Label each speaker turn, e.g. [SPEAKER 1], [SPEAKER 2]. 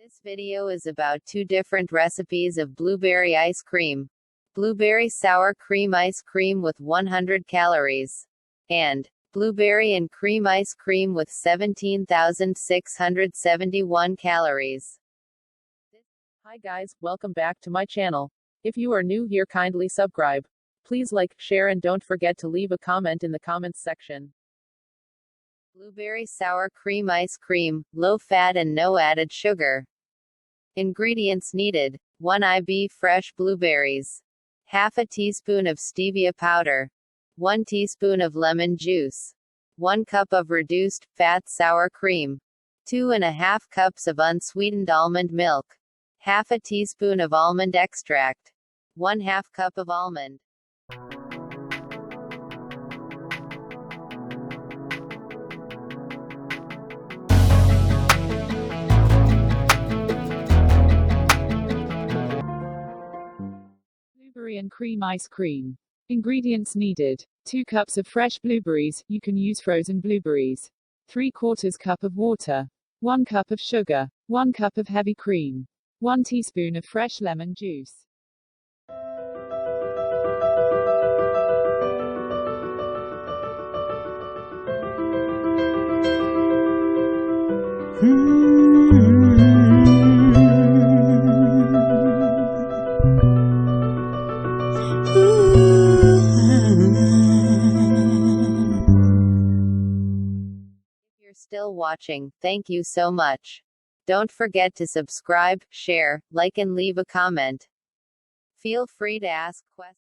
[SPEAKER 1] This video is about two different recipes of blueberry ice cream. Blueberry sour cream ice cream with 100 calories. And blueberry and cream ice cream with 17,671 calories.
[SPEAKER 2] Hi guys, welcome back to my channel. If you are new here, kindly subscribe. Please like, share and don't forget to leave a comment in the comments section.
[SPEAKER 1] Blueberry sour cream ice cream, low fat and no added sugar. Ingredients needed: 1 IB fresh blueberries, half a teaspoon of stevia powder, 1 teaspoon of lemon juice, 1 cup of reduced fat sour cream, 2.5 cups of unsweetened almond milk, half a teaspoon of almond extract, 1/2 cup of almond.
[SPEAKER 2] Blueberry and cream ice cream. Ingredients needed: 2 cups of fresh blueberries, you can use frozen blueberries, 3/4 cup of water, 1 cup of sugar, 1 cup of heavy cream, 1 teaspoon of fresh lemon juice.
[SPEAKER 1] If you're still watching, thank you so much. Don't forget to subscribe, share, like and leave a comment. Feel free to ask questions.